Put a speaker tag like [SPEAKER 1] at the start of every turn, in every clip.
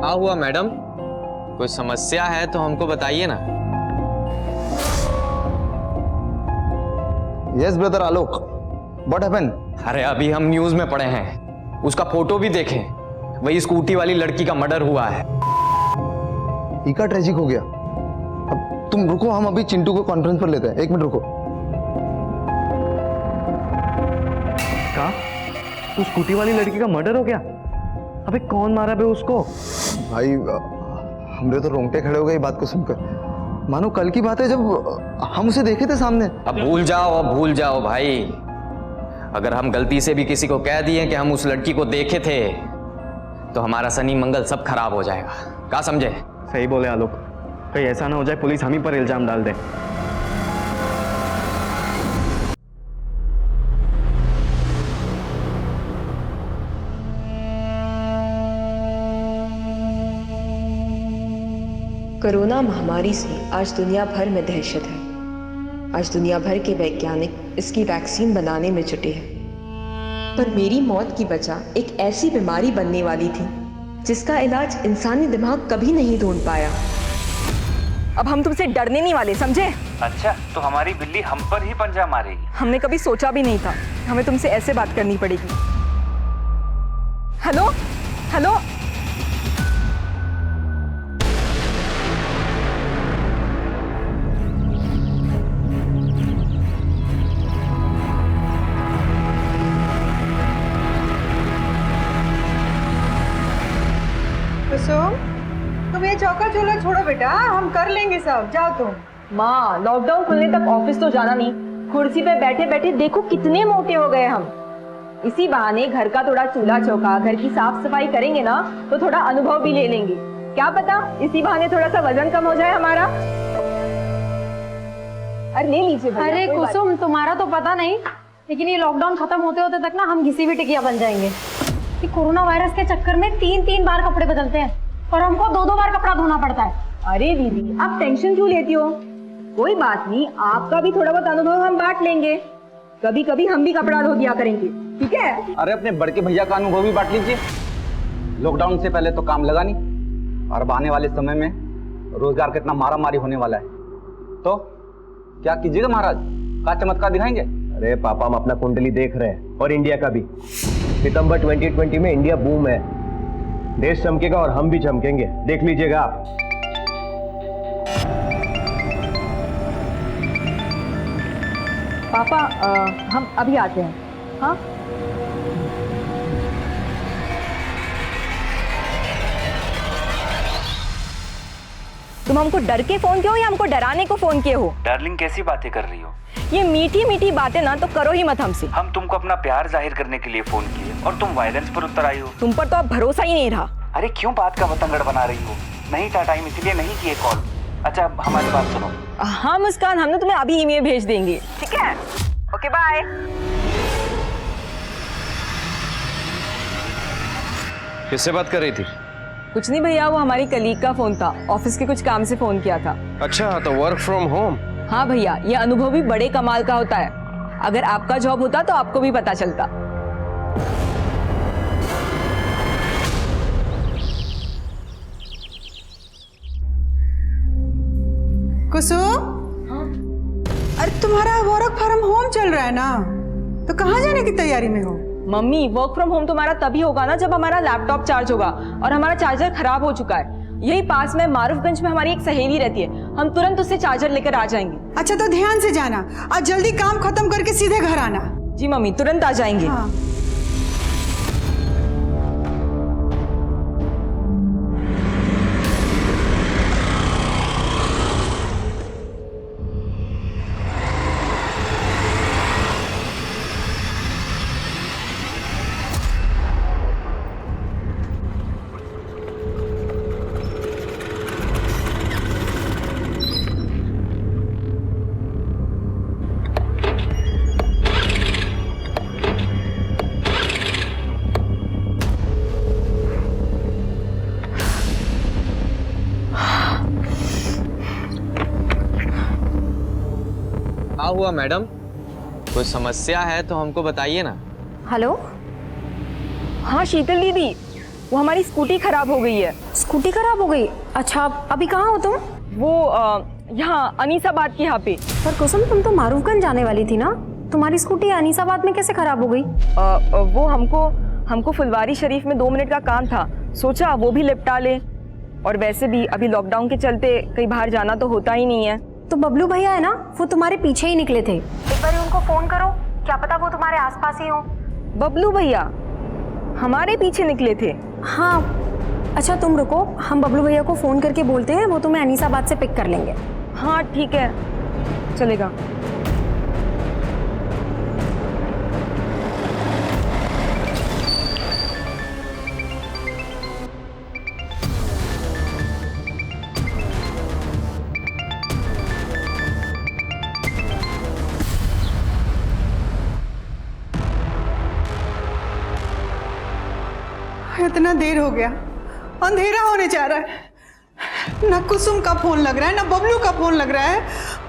[SPEAKER 1] क्या हुआ मैडम? कोई समस्या है तो हमको बताइए ना।
[SPEAKER 2] Yes brother Alok, what happened?
[SPEAKER 1] अरे अभी हम न्यूज में पढ़े हैं, उसका फोटो भी देखें, वही स्कूटी वाली लड़की का मर्डर हुआ है।
[SPEAKER 2] इका ट्रेजिक हो गया। अब तुम रुको, हम अभी चिंटू को कॉन्फ्रेंस पर लेते हैं। 1 मिनट रुको।
[SPEAKER 3] क्या? तो स्कूटी वाली लड़की का मर्डर हो गया? अबे कौन मारा बे उसको?
[SPEAKER 2] भाई हमरे तो रोंगटे खड़े हो गए बात को सुनकर। मानो कल की बात है जब हम उसे देखे थे सामने।
[SPEAKER 1] अब भूल जाओ भाई। अगर हम गलती से भी किसी को कह दिए कि हम उस लड़की को देखे थे तो हमारा शनि मंगल सब खराब हो जाएगा। क्या समझे?
[SPEAKER 3] सही बोले आलोक, कहीं ऐसा ना हो जाए पुलिस हम ही पर इल्जाम डाल दे।
[SPEAKER 4] कोरोना महामारी से आज दुनिया भर में दहशत है। आज दुनिया भर के वैज्ञानिक इसकी वैक्सीन बनाने में जुटे हैं। पर मेरी मौत की वजह एक ऐसी बीमारी बनने वाली थी जिसका इलाज इंसानी दिमाग कभी नहीं ढूंढ पाया।
[SPEAKER 5] अब हम तुमसे डरने नहीं वाले, समझे?
[SPEAKER 6] अच्छा, तो हमारी बिल्ली हम पर ही पंजा मारेगी?
[SPEAKER 5] हमने कभी सोचा भी नहीं था हमें तुमसे ऐसे बात करनी पड़ेगी। हेलो हेलो,
[SPEAKER 7] कुसुम, तुम ये चौका चूल्हा छोड़ो बेटा, हम कर लेंगे सब। जाओ तुम।
[SPEAKER 5] माँ लॉकडाउन खुलने तक ऑफिस तो जाना नहीं, कुर्सी पे बैठे बैठे देखो कितने मोटे हो गए हम। इसी बहाने घर का थोड़ा चूल्हा चौका, घर की साफ सफाई करेंगे ना तो थोड़ा अनुभव भी ले लेंगे। क्या पता इसी बहाने थोड़ा सा वजन कम हो जाए हमारा। अरे ले लीजिए।
[SPEAKER 8] अरे कुसुम, तुम्हारा तो पता नहीं, लेकिन ये लॉकडाउन खत्म होते होते तक ना हम घिसी हुई टिकिया बन जाएंगे। कि कोरोना वायरस के चक्कर में 3-3 बार कपड़े बदलते हैं और हमको 2-2 बार कपड़ा धोना पड़ता है।
[SPEAKER 5] अरे दीदी आप टेंशन क्यों लेती हो? कोई बात नहीं, आपका भी थोड़ा बहुत अनुभव हम बांट लेंगे। कभी कभी हम भी कपड़ा धो दिया करेंगे, ठीक है?
[SPEAKER 9] अरे अपने बड़के भैया का अनुभव भी बांट लीजिए। लॉकडाउन से पहले तो काम लगा नहीं, और अब आने वाले समय में रोजगार कितना मारा मारी होने वाला है। तो क्या कीजिएगा महाराज, क्या चमत्कार दिखाएंगे?
[SPEAKER 3] अरे पापा, हम अपना कुंडली देख रहे हैं और इंडिया का भी। सितंबर 2020 में इंडिया बूम है, देश चमकेगा और हम भी चमकेंगे, देख लीजिएगा आप।
[SPEAKER 5] पापा हम अभी आते हैं। हाँ तुम हमको डर के फोन किए हो या हमको डराने को फोन किए हो?
[SPEAKER 6] डार्लिंग कैसी बातें कर रही हो?
[SPEAKER 5] ये मीठी मीठी बातें ना तो करो ही मत हमसे।
[SPEAKER 6] हम तुमको अपना प्यार जाहिर करने के लिए फोन किए और तुम वायलेंस पर उतर आई हो।
[SPEAKER 5] तुम पर तो अब भरोसा ही नहीं रहा।
[SPEAKER 6] अरे क्यों बात का बतंगड़ बना रही हो? नहीं था टाइम इसलिए नहीं किए कॉल। अच्छा अब हमारी बात सुनो।
[SPEAKER 5] हाँ मुस्कान, हम ना तुम्हें अभी ईमेल भेज देंगे, ठीक है? Okay bye.
[SPEAKER 1] किससे बात कर रही थी?
[SPEAKER 5] कुछ नहीं भैया, वो हमारी कलीग का फोन था, ऑफिस के कुछ काम से फोन किया था।
[SPEAKER 1] अच्छा तो वर्क फ्रॉम होम?
[SPEAKER 5] हाँ भैया, ये अनुभव भी बड़े कमाल का होता है। अगर आपका जॉब होता तो आपको भी पता चलता।
[SPEAKER 7] कुसुम, अरे तुम्हारा वर्क फ्रॉम होम चल रहा है ना, तो कहाँ जाने की तैयारी में हो?
[SPEAKER 5] मम्मी वर्क फ्रॉम होम तुम्हारा तभी होगा ना जब हमारा लैपटॉप चार्ज होगा, और हमारा चार्जर खराब हो चुका है। यही पास में मारूफगंज में हमारी एक सहेली रहती है, हम तुरंत उससे चार्जर लेकर आ जाएंगे।
[SPEAKER 7] अच्छा तो ध्यान से जाना और जल्दी काम खत्म करके सीधे घर आना।
[SPEAKER 5] जी मम्मी, तुरंत आ जाएंगे।
[SPEAKER 7] हाँ।
[SPEAKER 1] क्या हुआ मैडम? कोई समस्या है तो हमको बताइए ना।
[SPEAKER 5] हेलो, हाँ शीतल दीदी, वो हमारी स्कूटी खराब हो गई है।
[SPEAKER 8] स्कूटी खराब हो गई? अच्छा, अभी कहाँ हो तुम?
[SPEAKER 5] वो यहाँ अनीसाबाद की यहाँ पे।
[SPEAKER 8] पर कुसुम, तुम तो मारूफगंज जाने वाली थी ना, तुम्हारी स्कूटी अनीसाबाद में कैसे खराब हो गई?
[SPEAKER 5] वो हमको फुलवारी शरीफ में 2 मिनट का काम था, सोचा वो भी निपटा ले। और वैसे भी अभी लॉकडाउन के चलते कहीं बाहर जाना तो होता ही नहीं है।
[SPEAKER 8] तो बबलू भैया है ना, वो तुम्हारे पीछे ही निकले थे। एक बार उनको फोन करो, क्या पता वो तुम्हारे आसपास ही हो।
[SPEAKER 5] बबलू भैया हमारे पीछे निकले थे?
[SPEAKER 8] हाँ। अच्छा तुम रुको, हम बबलू भैया को फोन करके बोलते हैं, वो तुम्हें अनीसाबाद से पिक कर लेंगे।
[SPEAKER 5] हाँ ठीक है, चलेगा।
[SPEAKER 7] इतना देर हो गया, अंधेरा होने जा रहा है। ना कुसुम का फोन लग रहा है, ना बबलू का फोन लग रहा है।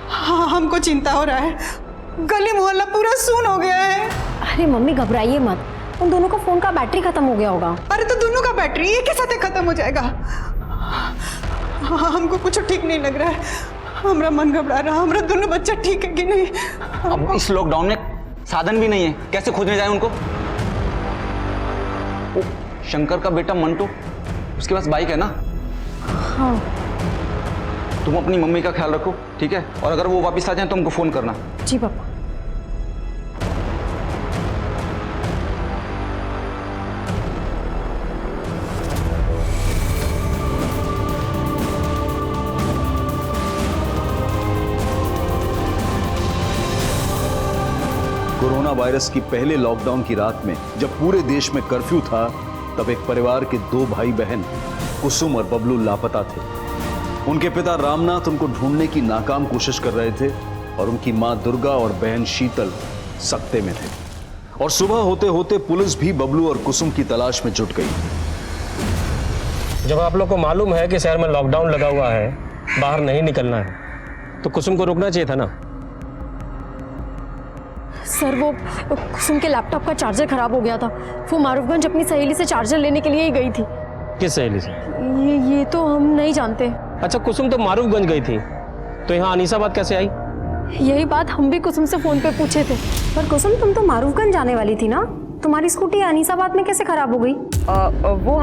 [SPEAKER 7] हाँ, हमको चिंता हो रहा है। गली मोहल्ला पूरा सून हो गया है।
[SPEAKER 8] अरे मम्मी घबराइए मत, उन दोनों का फोन का बैटरी खत्म हो गया होगा।
[SPEAKER 7] अरे तो दोनों का बैटरी एक के साथ खत्म हो जाएगा। हमको कुछ ठीक नहीं लग रहा है, हमारा मन घबरा रहा। हमारा दोनों बच्चा ठीक है कि नहीं?
[SPEAKER 9] अब इस लॉकडाउन में साधन भी नहीं है, कैसे खोजने जाए उनको? ओ, शंकर का बेटा मंटू, उसके पास बाइक है ना?
[SPEAKER 8] हाँ।
[SPEAKER 9] तुम अपनी मम्मी का ख्याल रखो, ठीक है? और अगर वो वापस आ जाए तो हमको फोन करना।
[SPEAKER 8] जी पापा।
[SPEAKER 10] कोरोना वायरस की पहले लॉकडाउन की रात में जब पूरे देश में कर्फ्यू था, तब एक परिवार के 2 भाई बहन कुसुम और बबलू लापता थे। उनके पिता रामनाथ उनको ढूंढने की नाकाम कोशिश कर रहे थे और उनकी मां दुर्गा और बहन शीतल सकते में थे। और सुबह होते होते पुलिस भी बबलू और कुसुम की तलाश में जुट गई।
[SPEAKER 3] जब आप लोग को मालूम है कि शहर में लॉकडाउन लगा हुआ है, बाहर नहीं निकलना है, तो कुसुम को रुकना चाहिए था ना।
[SPEAKER 8] सर वो कुसुम के लैपटॉप का चार्जर खराब हो गया था, वो मारूफगंज अपनी सहेली से चार्जर लेने के लिए ही गई थी।
[SPEAKER 3] किस सहेली से?
[SPEAKER 8] ये तो हम नहीं जानते।
[SPEAKER 3] अच्छा, कुसुम तो मारूफगंज गई थी, तो यहाँ अनीसाबाद कैसे आई?
[SPEAKER 8] यही बात हम भी कुसुम से फोन पे पूछे थे। पर कुसुम, तुम तो मारूफगंज जाने वाली थी ना, तुम्हारी स्कूटी अनीसाबाद में कैसे खराब हो गई?
[SPEAKER 5] वो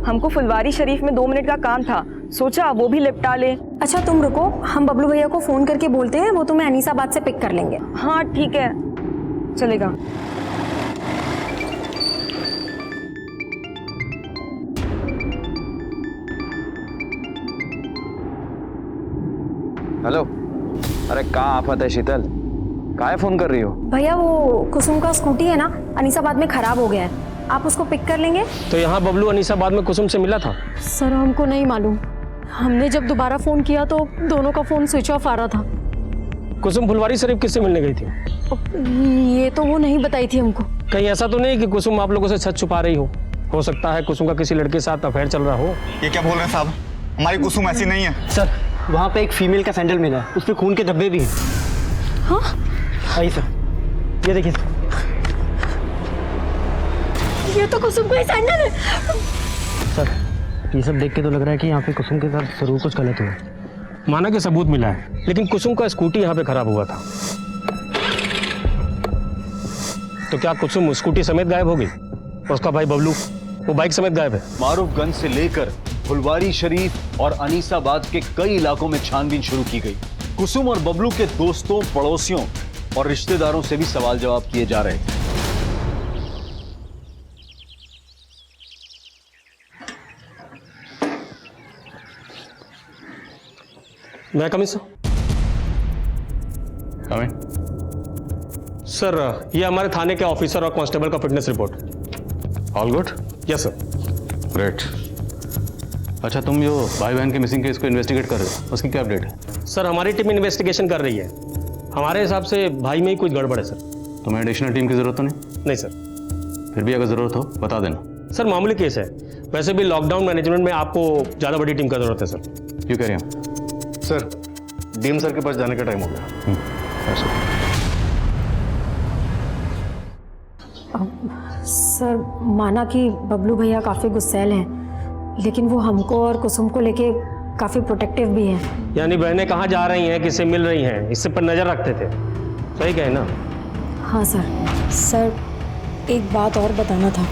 [SPEAKER 5] हमको फुलवारी शरीफ में 2 मिनट का काम था, सोचा वो भी निपटा ले।
[SPEAKER 8] अच्छा तुम रुको, हम बबलू भैया को फोन करके बोलते हैं, वो तुम्हें अनीसाबाद से पिक कर लेंगे।
[SPEAKER 5] हाँ ठीक है, चलेगा।
[SPEAKER 1] हेलो, अरे कहाँ आफत है शीतल? काहे फोन कर रही हो?
[SPEAKER 8] भैया वो कुसुम का स्कूटी है ना, अनीसाबाद में खराब हो गया है, आप उसको पिक कर लेंगे?
[SPEAKER 3] तो यहाँ बबलू अनीसाबाद में कुसुम से मिला था?
[SPEAKER 8] सर हमको नहीं मालूम, हमने जब दोबारा फोन किया तो दोनों का फोन स्विच ऑफ आ रहा था।
[SPEAKER 3] कुसुम फुलवारी शरीफ किससे मिलने गई थी?
[SPEAKER 8] ये तो वो नहीं बताई थी हमको।
[SPEAKER 3] कहीं ऐसा तो नहीं कि कुसुम आप लोगों से सच छुपा रही हो सकता है कुसुम का किसी लड़के के साथ अफेयर चल रहा हो।
[SPEAKER 2] ये क्या बोल रहे हैं साहब? हमारी कुसुम ऐसी नहीं है।
[SPEAKER 11] सर वहाँ पे एक फीमेल का सैंडल मिला है, उसमें खून के धब्बे भी हैं।
[SPEAKER 8] हाँ?
[SPEAKER 11] आइए सर, ये देखिए
[SPEAKER 8] ये तो कुसुम का ही सैंडल है।
[SPEAKER 11] सर, ये सब देख के तो लग रहा है कि यहाँ पे कुसुम के साथ जरूर कुछ गलत हुआ।
[SPEAKER 3] माना कि सबूत मिला है, लेकिन कुसुम का स्कूटी यहाँ पे खराब हुआ था, तो क्या कुसुम स्कूटी समेत गायब हो गई? उसका भाई बबलू वो बाइक समेत गायब है।
[SPEAKER 10] मारूफगंज से लेकर फुलवारी शरीफ और अनीसाबाद के कई इलाकों में छानबीन शुरू की गई। कुसुम और बबलू के दोस्तों, पड़ोसियों और रिश्तेदारों से भी सवाल जवाब किए जा रहे थे।
[SPEAKER 3] मैं कमिंग सर, ये हमारे थाने के ऑफिसर और कांस्टेबल का fitness report.
[SPEAKER 12] All good?
[SPEAKER 3] Yes sir.
[SPEAKER 12] Great. अच्छा, तुम जो भाई बहन के मिसिंग केस को इन्वेस्टिगेट कर रहे हो, उसकी क्या अपडेट है?
[SPEAKER 3] सर हमारी टीम इन्वेस्टिगेशन कर रही है, हमारे हिसाब से भाई में ही कुछ गड़बड़ है सर।
[SPEAKER 12] तुम्हें एडिशनल टीम की जरूरत तो नहीं?
[SPEAKER 3] नहीं सर।
[SPEAKER 12] फिर भी अगर जरूरत हो बता देना।
[SPEAKER 3] सर मामूली केस है, वैसे भी लॉकडाउन मैनेजमेंट में आपको ज़्यादा बड़ी टीम का जरूरत है sir.
[SPEAKER 12] You carry on.
[SPEAKER 13] Sir, DM sir के पास जाने का टाइम हो गया।
[SPEAKER 8] सर माना कि बबलू भैया काफ़ी गुस्सैल हैं, लेकिन वो हमको और कुसुम को लेके काफ़ी प्रोटेक्टिव भी हैं।
[SPEAKER 14] यानी बहनें कहाँ जा रही हैं, किससे मिल रही हैं, इससे पर नज़र रखते थे। सही कहे ना?
[SPEAKER 8] हाँ सर। सर एक बात और बताना था।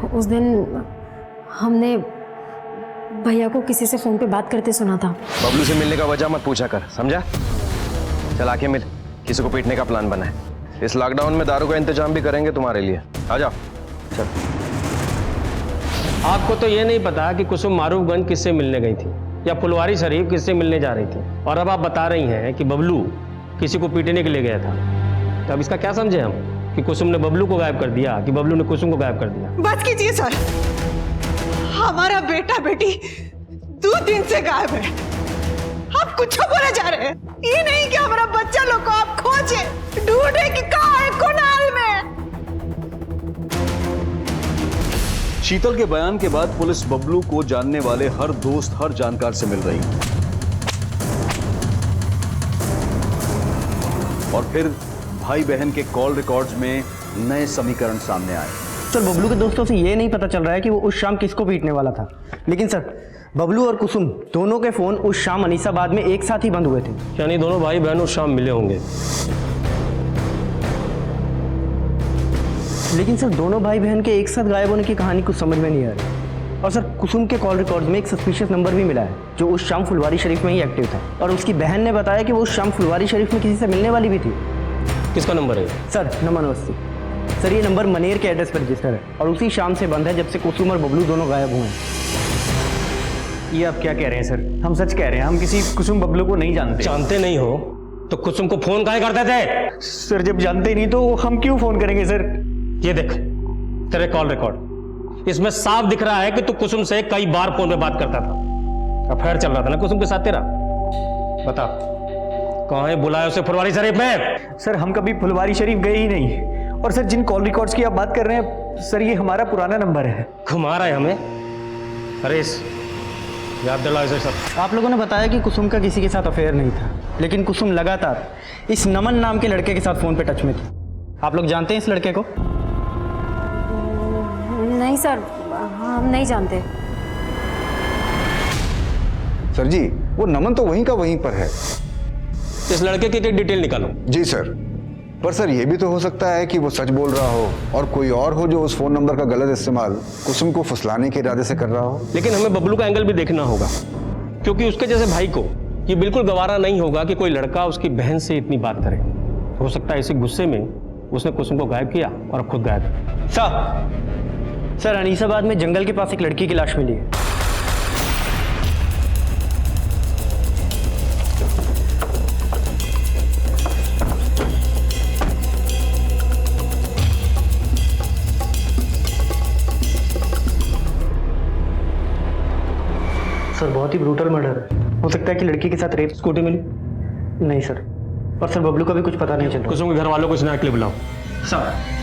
[SPEAKER 8] उस दिन हमने भैया को किसी से फ़ोन पे बात करते सुना था।
[SPEAKER 3] बबलू से मिलने का वजह मत पूछा कर, समझा? चल आके मिल, किसी को पीटने का प्लान बना है। इस लॉकडाउन में दारू का इंतजाम भी करेंगे तुम्हारे लिए। आ जाओ। चल।
[SPEAKER 14] आपको तो ये नहीं पता कि कुसुम मारूफगंज किससे मिलने गई थी या फुलवारी शरीफ किससे मिलने जा रही थी, और अब आप बता रही हैं कि बबलू किसी को पीटने के लिए गया था। तो अब इसका क्या समझे हम कि कुसुम ने बबलू को गायब कर दिया कि बबलू ने कुसुम को गायब कर दिया?
[SPEAKER 7] बस कीजिए सर, हमारा बेटा बेटी 2 दिन से गायब है। आप कुछ बोले जा रहे हैं। ये नहीं कि हमारा बच्चा लोग को आप खोजे ढूंढे कि कहाँ है, कुनाल में।
[SPEAKER 10] शीतल के बयान के बाद पुलिस बबलू को जानने वाले हर दोस्त, हर जानकार से मिल रही है। और फिर भाई बहन के कॉल रिकॉर्ड्स में नए समीकरण सामने आए।
[SPEAKER 11] सर बबलू के दोस्तों से ये नहीं पता चल रहा है कि वो उस शाम किसको पीटने वाला था, लेकिन सर बबलू और कुसुम दोनों के फोन उस शाम अनीसाबाद में एक साथ ही बंद हुए थे।
[SPEAKER 14] यानी दोनों भाई बहन उस शाम मिले होंगे।
[SPEAKER 11] लेकिन सर दोनों भाई बहन के एक साथ गायब होने की कहानी कुछ समझ में नहीं आ रही। और सर कुसुम के कॉल रिकॉर्ड में एक सस्पिशियस नंबर भी मिला है जो उस शाम फुलवारी शरीफ में ही एक्टिव था, और उसकी बहन ने बताया कि वो उस शाम फुलवारी शरीफ में किसी से मिलने वाली भी थी।
[SPEAKER 14] किसका नंबर है?
[SPEAKER 11] Sir number 80। सर ये नंबर मनेर के एड्रेस पर रजिस्टर है और उसी शाम से बंद है जब से कुसुम और बबलू दोनों गायब हुए हैं।
[SPEAKER 15] ये आप क्या कह रहे हैं सर? हम सच कह रहे हैं, हम किसी कुसुम बबलू को नहीं जानते।
[SPEAKER 14] जानते नहीं हो तो कुसुम को फोन काहे करते थे?
[SPEAKER 15] सर जब जानते नहीं तो हम क्यों फोन करेंगे सर?
[SPEAKER 14] ये देख तेरे कॉल रिकॉर्ड, इसमें साफ दिख रहा है कि तू कुसुम से कई बार फोन पे बात करता था। अफेयर चल रहा था ना कुसुम के साथ तेरा? बता कहाँ है, बुलाया उसे फुलवारी शरीफ में?
[SPEAKER 15] सर हम कभी फुलवारी शरीफ गए ही नहीं, और सर जिन कॉल रिकॉर्ड्स की आप बात कर रहे हैं सर ये हमारा पुराना नंबर है।
[SPEAKER 14] घुमा रहा है हमें। अरे याद दिलाओ इसे सब।
[SPEAKER 11] आप लोगों ने बताया कि कुसुम का किसी के साथ अफेयर नहीं था, लेकिन कुसुम लगातार इस नमन नाम के लड़के के साथ फोन पे टच में थी। आप लोग जानते हैं इस लड़के को?
[SPEAKER 8] नहीं सर, हम नहीं जानते।
[SPEAKER 2] सर जी वो नमन तो वहीं का वहीं पर है।
[SPEAKER 14] इस लड़के की डिटेल निकालो।
[SPEAKER 2] जी सर, पर सर ये भी तो हो सकता है कि वो सच बोल रहा हो और कोई और हो जो उस फोन नंबर का गलत इस्तेमाल कुसुम को फुसलाने के इरादे से कर रहा हो।
[SPEAKER 14] लेकिन हमें बबलू का एंगल भी देखना होगा, क्योंकि उसके जैसे भाई को ये बिल्कुल गवारा नहीं होगा कि कोई लड़का उसकी बहन से इतनी बात करे। हो सकता है इसी गुस्से में उसने कुसुम को गायब किया और अब खुद गायब है।
[SPEAKER 11] सर अनीसाबाद में जंगल के पास एक लड़की की लाश मिली है। सर बहुत ही ब्रूटल मर्डर है। हो सकता है कि लड़की के साथ रेप।
[SPEAKER 14] स्कूटी मिली?
[SPEAKER 11] नहीं सर। और सर बबलू का भी कुछ पता नहीं चल रहा।
[SPEAKER 14] कुसुम के घर वालों को स्नैक के लिए बुलाओ।
[SPEAKER 11] सर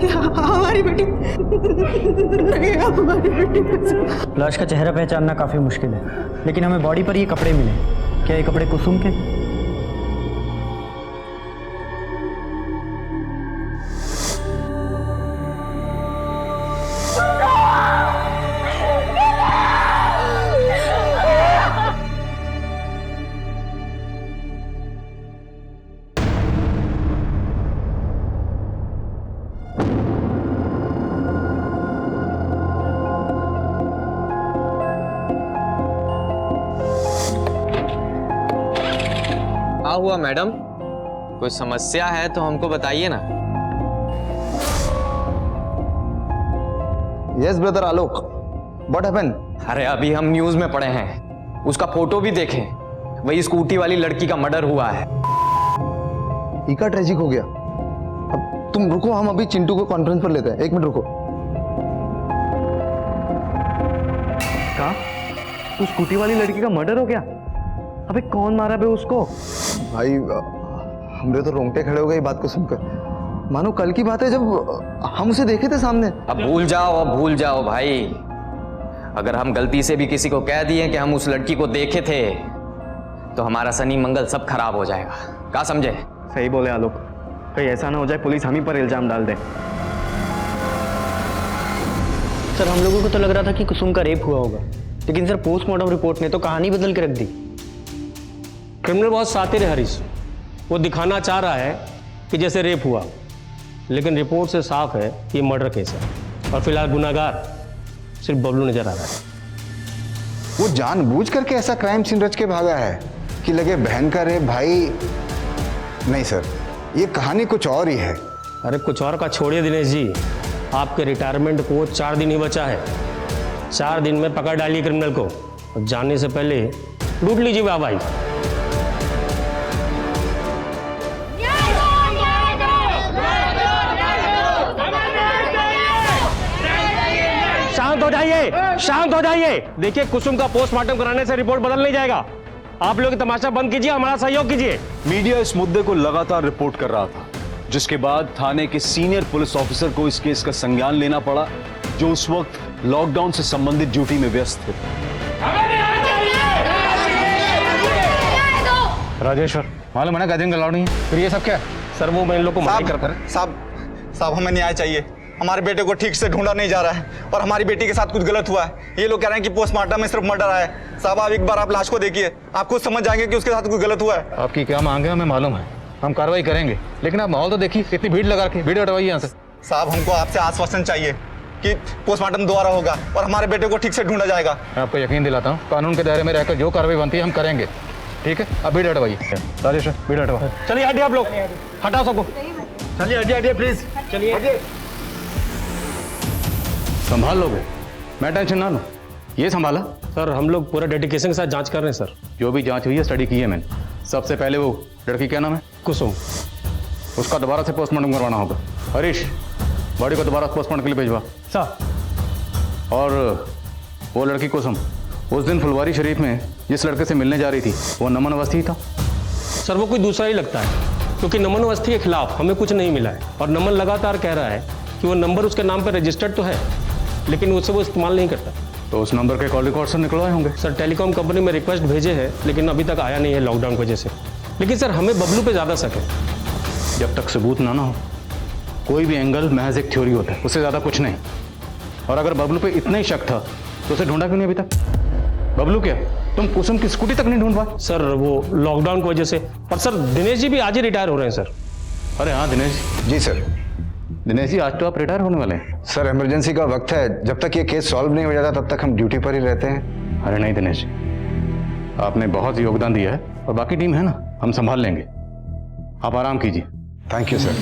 [SPEAKER 7] हमारी बेटी हमारी बेटी।
[SPEAKER 11] लाश का चेहरा पहचानना काफी मुश्किल है, लेकिन हमें बॉडी पर ये कपड़े मिले। क्या ये कपड़े कुसुम के?
[SPEAKER 1] क्या हुआ मैडम? कोई समस्या है तो हमको बताइए ना।
[SPEAKER 2] Yes brother Alok, what happened?
[SPEAKER 1] अरे अभी हम न्यूज में पढ़े हैं, उसका फोटो भी देखें, वही स्कूटी वाली लड़की का मर्डर हुआ है।
[SPEAKER 2] इका ट्रेजिक हो गया। अब तुम रुको, हम अभी चिंटू को कॉन्फ्रेंस पर लेते हैं। 1 मिनट रुको।
[SPEAKER 15] कहा उस स्कूटी वाली लड़की का मर्डर हो गया? अबे कौन मारा बे उसको?
[SPEAKER 2] भाई हमरे तो रोंगटे खड़े हो गए बात को सुनकर। मानो कल की बात है जब हम उसे देखे थे सामने।
[SPEAKER 1] अब भूल जाओ भाई। अगर हम गलती से भी किसी को कह दिए कि हम उस लड़की को देखे थे तो हमारा शनि मंगल सब खराब हो जाएगा। क्या समझे?
[SPEAKER 15] सही बोले आलोक, कहीं ऐसा ना हो जाए पुलिस हम ही पर इल्जाम डाल दे।
[SPEAKER 11] सर हम लोगों को तो लग रहा था कि कुसुम का रेप हुआ होगा, लेकिन सर पोस्टमार्टम रिपोर्ट ने तो कहानी बदल के रख दी।
[SPEAKER 14] क्रिमिनल बहुत शातिर है हरीश, वो दिखाना चाह रहा है कि जैसे रेप हुआ, लेकिन रिपोर्ट से साफ है कि ये मर्डर केस है और फिलहाल गुनाहगार सिर्फ बबलू नजर आ रहा है।
[SPEAKER 2] वो जानबूझ करके ऐसा क्राइम सीन रच के भागा है कि लगे बहन का रेप भाई। नहीं सर, ये कहानी कुछ और ही है।
[SPEAKER 14] अरे कुछ और का छोड़िए दिनेश जी, आपके रिटायरमेंट को 4 दिन ही बचा है। 4 दिन में पकड़ डालिए क्रिमिनल को और जाने से पहले लूट लीजिए वाहवाही। शांत हो जाइए, शांत हो जाइए। देखिए कुसुम का पोस्टमार्टम कराने से रिपोर्ट बदल नहीं जाएगा। आप लोग तमाशा बंद कीजिए, हमारा सहयोग कीजिए।
[SPEAKER 10] मीडिया इस मुद्दे को लगातार रिपोर्ट कर रहा था, जिसके बाद थाने के सीनियर पुलिस ऑफिसर को इस केस का संज्ञान लेना पड़ा, जो उस वक्त लॉकडाउन से संबंधित ड्यूटी में व्यस्त थे।
[SPEAKER 13] राजेश्वर, मालूम है ना गैदरिंग अलाउड नहीं है, फिर ये सब क्या है?
[SPEAKER 14] सर वो मैं इन लोग को माफ कर
[SPEAKER 9] साहब हमें न्याय चाहिए। हमारे बेटे को ठीक से ढूंढा नहीं जा रहा है और हमारी बेटी के साथ कुछ गलत हुआ है। ये लोग कह रहे हैं कि पोस्टमार्टम में सिर्फ मर्डर आया है। साहब आप एक बार आप लाश को देखिए, आप खुद समझ जाएंगे कि उसके साथ कुछ गलत हुआ है।
[SPEAKER 13] आपकी क्या मांग है हमें मालूम है, हम कार्रवाई करेंगे, लेकिन आप माहौल तो देखिए, कितनी भीड़ लगा के वीडियो हटवाइए यहाँ से।
[SPEAKER 9] साहब हमको आपसे आश्वासन चाहिए कि पोस्टमार्टम दोबारा होगा और हमारे बेटे को ठीक से ढूंढा जाएगा।
[SPEAKER 13] मैं आपको यकीन दिलाता हूँ, कानून के दायरे में रहकर जो कार्रवाई बनती है हम करेंगे। ठीक है, अब भीड़ हटवाइए। राजेश्वर भीड़ हटवा।
[SPEAKER 14] चलिए हटिए आप लोग, हटाओ सबको। चलिए हटिए प्लीज, चलिए।
[SPEAKER 12] संभाल लोगे, मैं टेंशन ना लो। ये संभाला?
[SPEAKER 14] सर हम लोग पूरा डेडिकेशन के साथ जांच कर रहे हैं सर।
[SPEAKER 12] जो भी जांच हुई है स्टडी की है मैंने। सबसे पहले वो लड़की क्या नाम है?
[SPEAKER 14] कुसुम।
[SPEAKER 12] उसका दोबारा से पोस्टमार्टम करवाना होगा। हरीश, बॉडी को दोबारा पोस्टमार्टम के लिए भिजवा।
[SPEAKER 14] सर।
[SPEAKER 12] और वो लड़की कुसुम उस दिन फुलवारी शरीफ में जिस लड़के से मिलने जा रही थी, वो नमन अवस्थी ही था?
[SPEAKER 14] सर वो कोई दूसरा ही लगता है, क्योंकि नमन अवस्थी के खिलाफ हमें कुछ नहीं मिला है और नमन लगातार कह रहा है कि वो नंबर उसके नाम पर रजिस्टर्ड तो है, लेकिन उससे वो इस्तेमाल नहीं करता।
[SPEAKER 12] तो उस नंबर के कॉल रिकॉर्ड से निकलवाए होंगे।
[SPEAKER 14] सर टेलीकॉम कंपनी में रिक्वेस्ट भेजे हैं, लेकिन अभी तक आया नहीं है लॉकडाउन की वजह से। लेकिन सर हमें बबलू पे ज़्यादा शक है।
[SPEAKER 12] जब तक सबूत ना हो, कोई भी एंगल महज एक थ्योरी होता है, उससे ज़्यादा कुछ नहीं। और अगर बबलू पे इतना ही शक था तो उसे ढूंढा क्यों नहीं अभी तक? बबलू क्या, तुम कुसुम की स्कूटी तक नहीं ढूंढ पाए?
[SPEAKER 14] सर वो लॉकडाउन की वजह से। पर सर दिनेश जी भी आज ही रिटायर हो रहे हैं सर।
[SPEAKER 12] अरे हाँ दिनेश
[SPEAKER 2] जी सर।
[SPEAKER 12] दिनेश जी आज तो आप रिटायर होने वाले हैं।
[SPEAKER 2] सर इमरजेंसी का वक्त है, जब तक ये केस सॉल्व नहीं हो जाता तब तक हम ड्यूटी पर ही रहते हैं।
[SPEAKER 12] अरे नहीं दिनेश, आपने बहुत योगदान दिया है और बाकी टीम है ना, हम संभाल लेंगे। आप आराम कीजिए।
[SPEAKER 2] Thank you sir.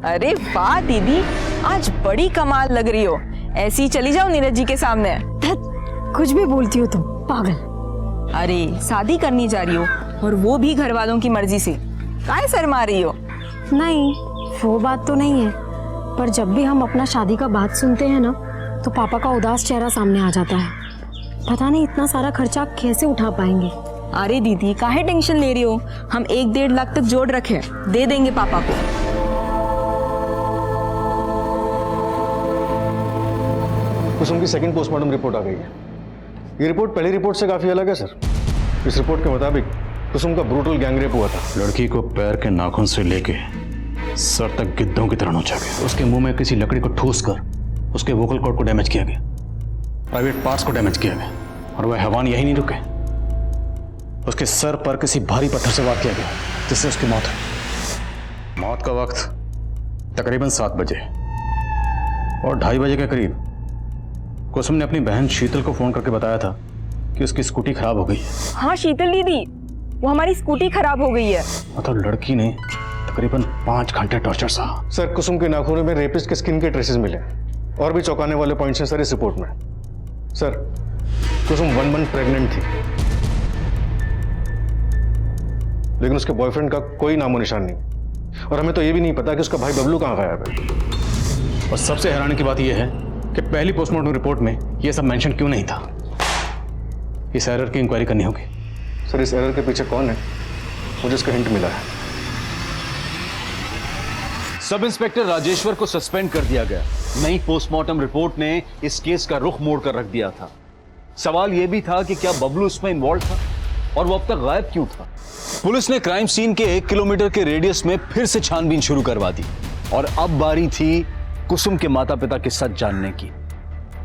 [SPEAKER 5] अरे वाह दीदी, आज बड़ी कमाल लग रही हो। ऐसी चली जाओ नीरज जी के सामने।
[SPEAKER 8] कुछ भी बोलती हो तुम, पागल।
[SPEAKER 5] अरे शादी करनी जा रही हो और वो भी घर वालों की मर्जी से, काहे शर्मा रही हो?
[SPEAKER 8] नहीं वो बात तो नहीं है, पर जब भी हम अपना शादी का बात सुनते हैं ना, तो पापा का उदास चेहरा सामने आ जाता है। पता नहीं इतना सारा खर्चा कैसे उठा पाएंगे।
[SPEAKER 5] अरे दीदी काहे टेंशन ले रही हो, हम 1-1.5 लाख तक जोड़ रखे, दे देंगे पापा को।
[SPEAKER 13] कुसुम की सेकंड पोस्टमार्टम रिपोर्ट आ गई है। ये रिपोर्ट पहली रिपोर्ट से काफी अलग है सर। इस रिपोर्ट के मुताबिक कुसुम का ब्रूटल गैंगरेप हुआ था।
[SPEAKER 12] लड़की को पैर के नाखून से लेके सर तक गिद्धों की तरह नोचा गया। उसके मुंह में किसी लकड़ी को ठूस कर उसके वोकल कॉर्ड को डैमेज किया गया, प्राइवेट पार्ट्स को डैमेज किया गया, और वह हैवान यही नहीं रुके, उसके सर पर किसी भारी पत्थर से वार किया गया, जिससे उसकी मौत हुई। मौत का वक्त तकरीबन 7 बजे और 2:30 बजे के करीब कुसुम ने अपनी बहन शीतल को फोन करके बताया था कि उसकी स्कूटी खराब हो गई है।
[SPEAKER 5] हाँ शीतल दीदी, वो हमारी स्कूटी खराब हो गई है।
[SPEAKER 12] मतलब लड़की ने तकरीबन 5 घंटे टॉर्चर सहा।
[SPEAKER 13] सर कुसुम के नाखूनों में रेपिस्ट के स्किन के ट्रेसेस मिले और भी चौंकाने वाले पॉइंट्स हैं सर इस रिपोर्ट में। सर कुसुम 1 मंथ प्रेग्नेंट थी, लेकिन उसके बॉयफ्रेंड का कोई नामो निशान नहीं, और हमें तो ये भी नहीं पता कि उसका भाई बबलू कहाँ गायब है।
[SPEAKER 12] और सबसे हैरानी की बात यह है कि पहली पोस्टमार्टम रिपोर्ट में यह सब मेंशन क्यों नहीं था। इस एरर की इंक्वायरी करनी होगी।
[SPEAKER 13] सर इस एरर के पीछे कौन है, मुझे इसका हिंट मिला है।
[SPEAKER 10] सब इंस्पेक्टर राजेश्वर को सस्पेंड कर दिया गया। नई पोस्टमार्टम रिपोर्ट ने इस केस का रुख मोड़ कर रख दिया था। सवाल यह भी था कि क्या बबलू इसमें इन्वॉल्व था और वो अब तक गायब क्यों था। पुलिस ने क्राइम सीन के 1 किलोमीटर के रेडियस में फिर से छानबीन शुरू करवा दी और अब बारी थी कुसुम के माता पिता के सच जानने की।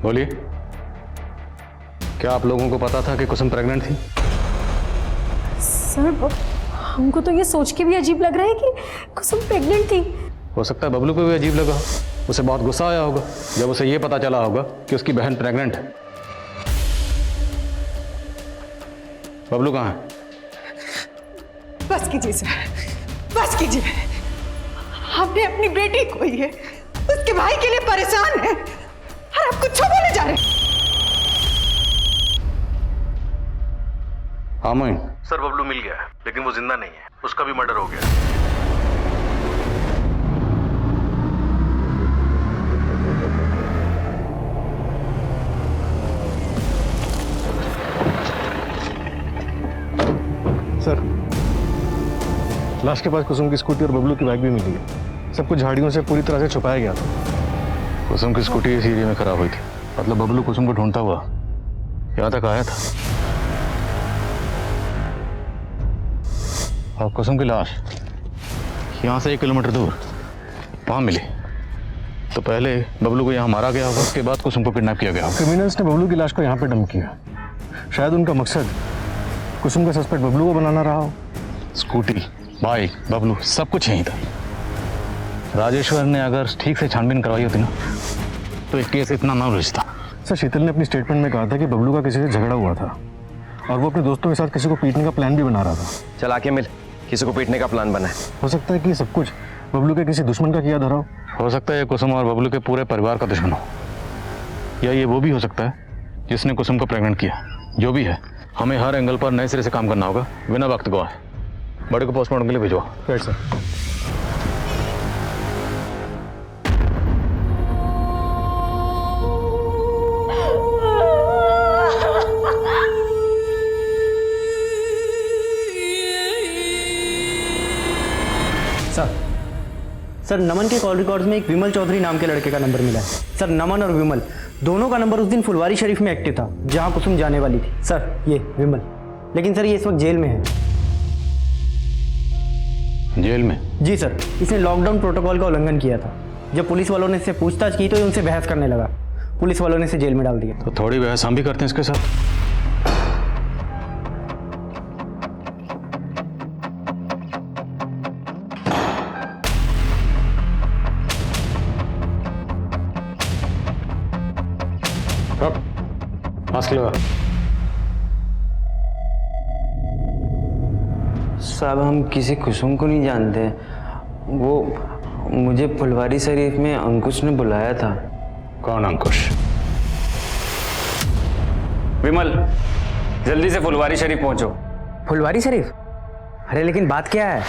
[SPEAKER 12] बोलिए, क्या आप लोगों को पता था कि कुसुम प्रेग्नेंट थी?
[SPEAKER 8] सर, हमको तो ये सोच के भी अजीब लग रहा है कि कुसुम प्रेग्नेंट थी।
[SPEAKER 12] हो सकता है बबलू को भी अजीब लगा, उसे बहुत गुस्सा आया होगा जब उसे ये पता चला होगा कि उसकी बहन प्रेग्नेंट है। बबलू कहाँ है?
[SPEAKER 7] बस कीजिए सर, बस कीजिए। हमने अपनी बेटी खोई है, उसके भाई के लिए परेशान है और आप कुछ बोले जा रहे हैं।
[SPEAKER 12] हाँ मोइन।
[SPEAKER 13] सर बबलू मिल गया है, लेकिन वो जिंदा नहीं है, उसका भी मर्डर हो गया। सर, लाश के पास कुसुम की स्कूटी और बबलू की बाइक भी मिली है। सब कुछ झाड़ियों से पूरी तरह से छुपाया गया था।
[SPEAKER 12] कुसुम की स्कूटी इस एरिया में खराब हुई थी, मतलब बबलू कुसुम को ढूंढता हुआ यहाँ तक आया था और कुसुम की लाश यहाँ से 1 किलोमीटर दूर वहाँ मिली। तो पहले बबलू को यहाँ मारा गया होगा, उसके बाद कुसुम को किडनैप किया गया होगा।
[SPEAKER 13] क्रिमिनल्स ने बबलू की लाश को यहाँ पे डंप किया। शायद उनका मकसद कुसुम का सस्पेक्ट बबलू को बनाना रहा हो।
[SPEAKER 12] स्कूटी, बाइक, बबलू सब कुछ यहीं था। राजेश्वर ने अगर ठीक से छानबीन करवाई होती ना तो एक केस इतना ना उलझता।
[SPEAKER 13] सर, शीतल ने अपनी स्टेटमेंट में कहा था कि बबलू का किसी से झगड़ा हुआ था और वो अपने दोस्तों के साथ किसी को पीटने का प्लान भी बना रहा था।
[SPEAKER 3] चल आके मिल, किसी को पीटने का प्लान बना है।
[SPEAKER 13] हो सकता है कि सब कुछ बबलू के किसी दुश्मन का किया धरा
[SPEAKER 12] हो सकता है ये कुसुम और बबलू के पूरे परिवार का दुश्मन हो, या ये वो भी हो सकता है जिसने कुसुम को प्रेग्नेंट किया। जो भी है, हमें हर एंगल पर नए सिरे से काम करना होगा बिना वक्त गवाए। बड़े को पोस्टमार्टम के लिए भिजवा।
[SPEAKER 13] Right sir.
[SPEAKER 11] सर, नमन के कॉल रिकॉर्ड्स में एक विमल चौधरी नाम के लड़के का नंबर मिला है। सर, नमन और विमल दोनों का नंबर उस दिन फुलवारी शरीफ में एक्टिव था जहां कुसुम जाने वाली थी। सर, ये विमल, लेकिन सर ये इस वक्त जेल में है।
[SPEAKER 12] जेल में?
[SPEAKER 11] जी सर, इसने लॉकडाउन प्रोटोकॉल का उल्लंघन किया था। जब पुलिस वालों ने इससे पूछताछ की तो ये उनसे बहस करने लगा। पुलिस वालों ने इसे जेल में डाल दिया।
[SPEAKER 12] तो थोड़ी बहस हम भी करते हैं इसके साथ। मास्क लगा।
[SPEAKER 16] साहब, हम किसी कुसुम को नहीं जानते। वो मुझे फुलवारी शरीफ में अंकुश ने बुलाया था।
[SPEAKER 12] कौन अंकुश?
[SPEAKER 17] विमल, जल्दी से फुलवारी शरीफ पहुंचो।
[SPEAKER 11] फुलवारी शरीफ? अरे लेकिन बात क्या है?